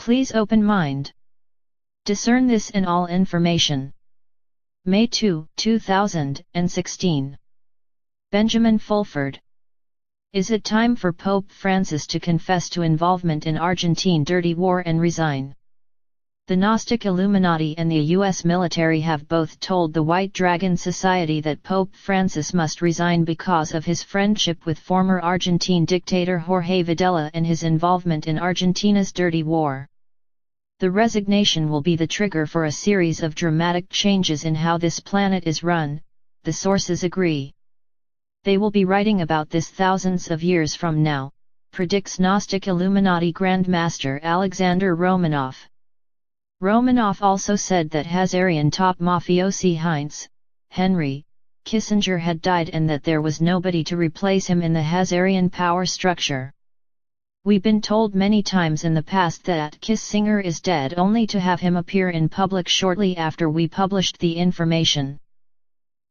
Please open mind. Discern this in all information. May 2, 2016. Benjamin Fulford. Is it time for Pope Francis to confess to involvement in Argentine dirty war and resign? The Gnostic Illuminati and the U.S. military have both told the White Dragon Society that Pope Francis must resign because of his friendship with former Argentine dictator Jorge Videla and his involvement in Argentina's dirty war. The resignation will be the trigger for a series of dramatic changes in how this planet is run, the sources agree. They will be writing about this thousands of years from now, predicts Gnostic Illuminati Grandmaster Alexander Romanov. Romanov also said that Hazarian top mafiosi Heinz, Henry, Kissinger had died and that there was nobody to replace him in the Hazarian power structure. We've been told many times in the past that Kissinger is dead only to have him appear in public shortly after we published the information.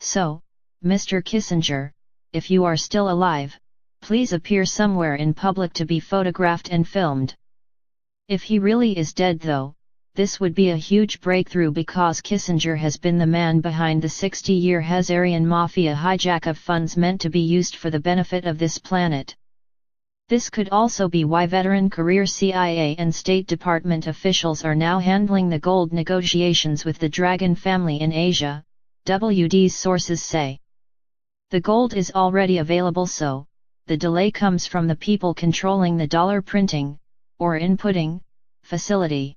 So, Mr. Kissinger, if you are still alive, please appear somewhere in public to be photographed and filmed. If he really is dead though, this would be a huge breakthrough because Kissinger has been the man behind the 60-year Hazarian mafia hijack of funds meant to be used for the benefit of this planet. This could also be why veteran career CIA and State Department officials are now handling the gold negotiations with the Dragon family in Asia, WD's sources say. The gold is already available, so the delay comes from the people controlling the dollar printing, or inputting, facility.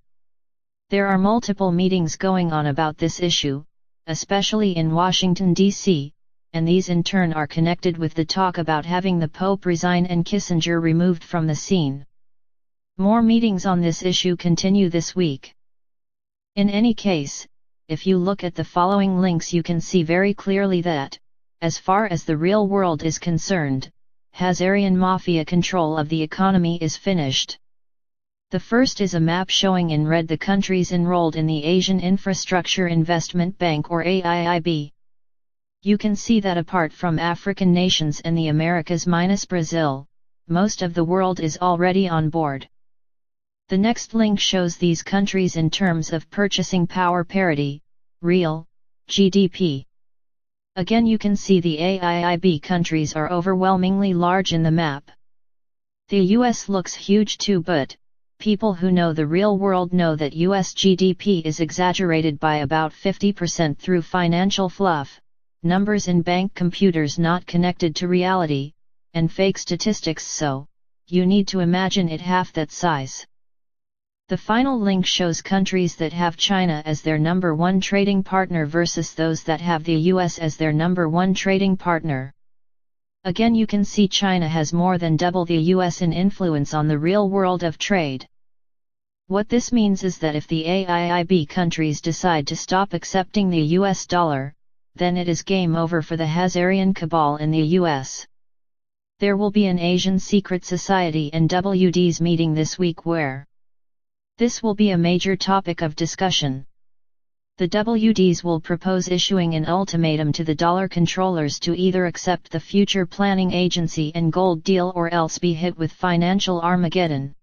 There are multiple meetings going on about this issue, especially in Washington, D.C., and these in turn are connected with the talk about having the Pope resign and Kissinger removed from the scene. More meetings on this issue continue this week. In any case, if you look at the following links you can see very clearly that, as far as the real world is concerned, Hazarian mafia control of the economy is finished. The first is a map showing in red the countries enrolled in the Asian Infrastructure Investment Bank or AIIB. You can see that apart from African nations and the Americas minus Brazil, most of the world is already on board. The next link shows these countries in terms of purchasing power parity, real, GDP. Again you can see the AIIB countries are overwhelmingly large in the map. The US looks huge too, but people who know the real world know that US GDP is exaggerated by about 50% through financial fluff, numbers in bank computers not connected to reality, and fake statistics, so you need to imagine it half that size. The final link shows countries that have China as their number one trading partner versus those that have the US as their number one trading partner. Again you can see China has more than double the US in influence on the real world of trade. What this means is that if the AIIB countries decide to stop accepting the US dollar, then it is game over for the Hazarian cabal in the US. There will be an Asian Secret Society and WD's meeting this week where this will be a major topic of discussion. The WDs will propose issuing an ultimatum to the dollar controllers to either accept the Future Planning Agency and gold deal or else be hit with financial Armageddon.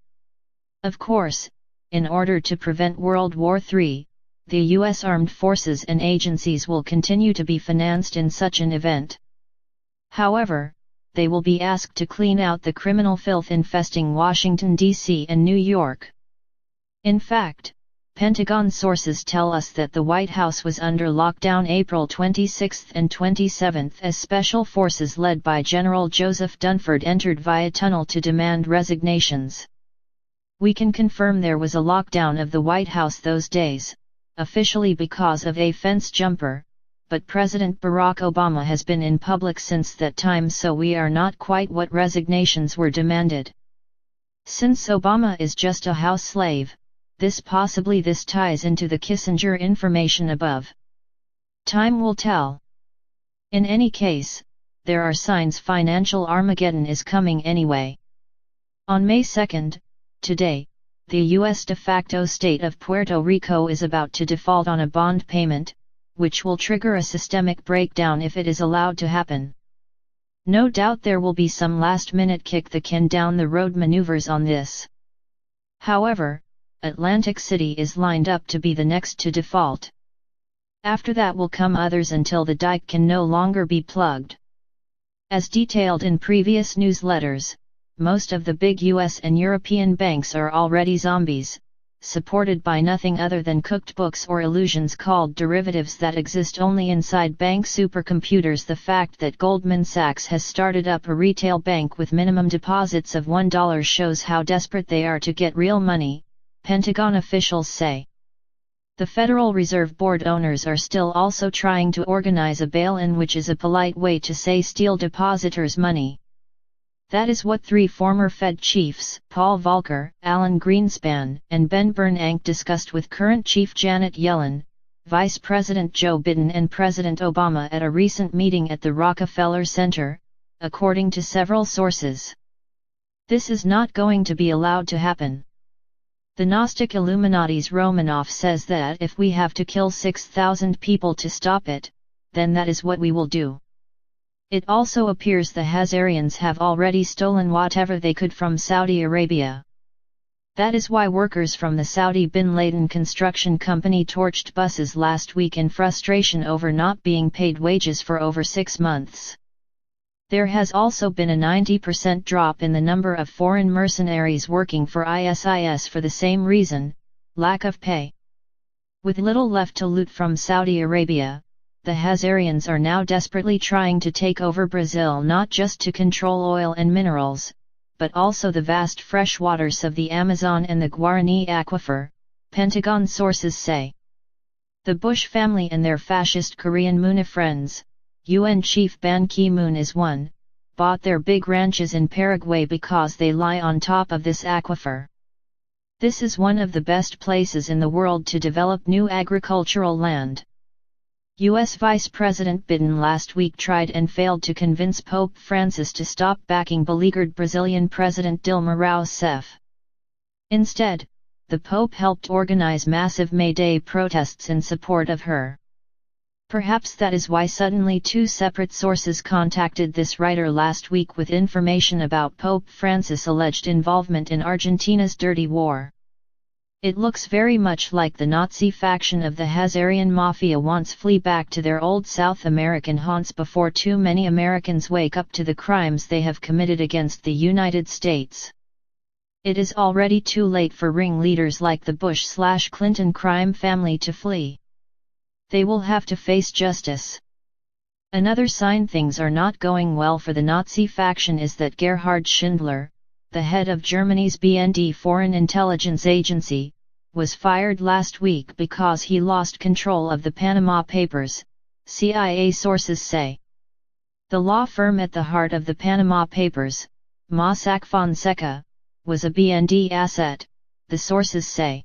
Of course, in order to prevent World War III, the U.S. armed forces and agencies will continue to be financed in such an event. However, they will be asked to clean out the criminal filth infesting Washington, D.C. and New York. In fact, Pentagon sources tell us that the White House was under lockdown April 26 and 27 as special forces led by General Joseph Dunford entered via tunnel to demand resignations. We can confirm there was a lockdown of the White House those days, officially because of a fence jumper, but President Barack Obama has been in public since that time, so we are not quite what resignations were demanded. Since Obama is just a house slave, this ties into the Kissinger information above. Time will tell. In any case, there are signs financial Armageddon is coming anyway. On May 2, today, the U.S. de facto state of Puerto Rico is about to default on a bond payment, which will trigger a systemic breakdown if it is allowed to happen. No doubt there will be some last-minute kick-the-can-down-the-road maneuvers on this. However, Atlantic City is lined up to be the next to default. After that will come others until the dike can no longer be plugged. As detailed in previous newsletters, most of the big US and European banks are already zombies, supported by nothing other than cooked books or illusions called derivatives that exist only inside bank supercomputers. The fact that Goldman Sachs has started up a retail bank with minimum deposits of $1 shows how desperate they are to get real money, Pentagon officials say. The Federal Reserve Board owners are still also trying to organize a bail-in, which is a polite way to say steal depositors' money. That is what three former Fed chiefs, Paul Volcker, Alan Greenspan, and Ben Bernanke discussed with current chief Janet Yellen, Vice President Joe Biden and President Obama at a recent meeting at the Rockefeller Center, according to several sources. This is not going to be allowed to happen. The Gnostic Illuminati's Romanov says that if we have to kill 6,000 people to stop it, then that is what we will do. It also appears the Hazarians have already stolen whatever they could from Saudi Arabia. That is why workers from the Saudi Bin Laden construction company torched buses last week in frustration over not being paid wages for over 6 months. There has also been a 90% drop in the number of foreign mercenaries working for ISIS for the same reason, lack of pay. With little left to loot from Saudi Arabia, the Hazarians are now desperately trying to take over Brazil, not just to control oil and minerals, but also the vast freshwaters of the Amazon and the Guarani Aquifer, Pentagon sources say. The Bush family and their fascist Korean Moon friends, UN Chief Ban Ki-moon is one, bought their big ranches in Paraguay because they lie on top of this aquifer. This is one of the best places in the world to develop new agricultural land. U.S. Vice President Biden last week tried and failed to convince Pope Francis to stop backing beleaguered Brazilian President Dilma Rousseff. Instead, the Pope helped organize massive May Day protests in support of her. Perhaps that is why suddenly two separate sources contacted this writer last week with information about Pope Francis' alleged involvement in Argentina's dirty war. It looks very much like the Nazi faction of the Hazarian Mafia wants flee back to their old South American haunts before too many Americans wake up to the crimes they have committed against the United States. It is already too late for ringleaders like the Bush/Clinton crime family to flee. They will have to face justice. Another sign things are not going well for the Nazi faction is that Gerhard Schindler, the head of Germany's BND Foreign Intelligence Agency, was fired last week because he lost control of the Panama Papers, CIA sources say. The law firm at the heart of the Panama Papers, Mossack Fonseca, was a BND asset, the sources say.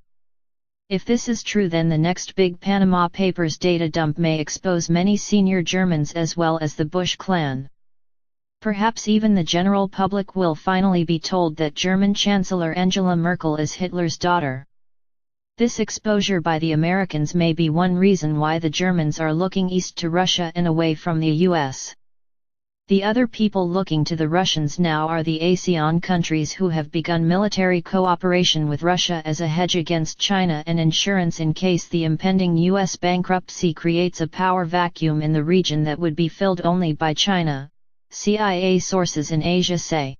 If this is true, then the next big Panama Papers data dump may expose many senior Germans as well as the Bush clan. Perhaps even the general public will finally be told that German Chancellor Angela Merkel is Hitler's daughter. This exposure by the Americans may be one reason why the Germans are looking east to Russia and away from the US. The other people looking to the Russians now are the ASEAN countries who have begun military cooperation with Russia as a hedge against China and insurance in case the impending US bankruptcy creates a power vacuum in the region that would be filled only by China, CIA sources in Asia say.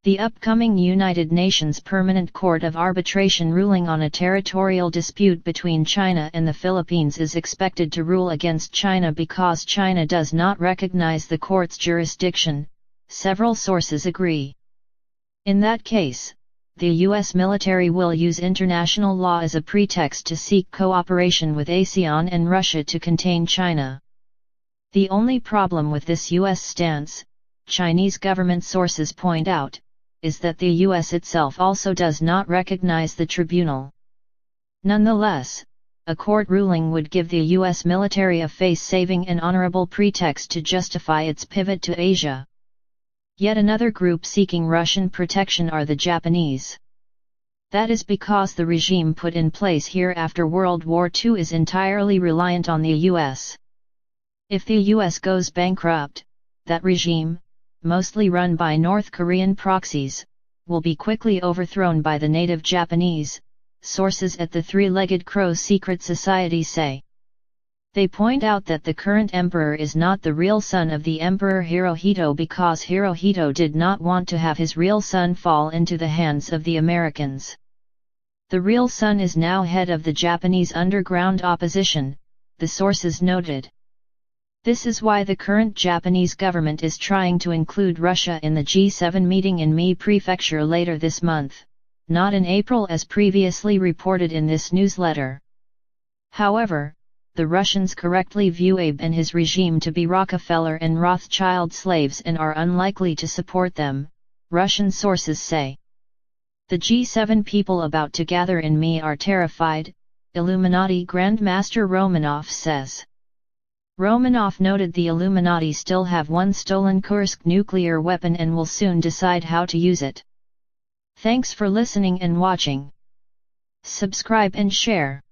The upcoming United Nations Permanent Court of Arbitration ruling on a territorial dispute between China and the Philippines is expected to rule against China because China does not recognize the court's jurisdiction, several sources agree. In that case, the U.S. military will use international law as a pretext to seek cooperation with ASEAN and Russia to contain China. The only problem with this U.S. stance, Chinese government sources point out, is that the U.S. itself also does not recognize the tribunal. Nonetheless, a court ruling would give the U.S. military a face-saving and honorable pretext to justify its pivot to Asia. Yet another group seeking Russian protection are the Japanese. That is because the regime put in place here after World War II is entirely reliant on the U.S. If the U.S. goes bankrupt, that regime, mostly run by North Korean proxies, will be quickly overthrown by the native Japanese, sources at the Three-Legged Crow Secret Society say. They point out that the current emperor is not the real son of the Emperor Hirohito because Hirohito did not want to have his real son fall into the hands of the Americans. The real son is now head of the Japanese underground opposition, the sources noted. This is why the current Japanese government is trying to include Russia in the G7 meeting in Mie Prefecture later this month, not in April as previously reported in this newsletter. However, the Russians correctly view Abe and his regime to be Rockefeller and Rothschild slaves and are unlikely to support them, Russian sources say. The G7 people about to gather in Mie are terrified, Illuminati Grandmaster Romanov says. Romanov noted the Illuminati still have one stolen Kursk nuclear weapon and will soon decide how to use it. Thanks for listening and watching. Subscribe and share.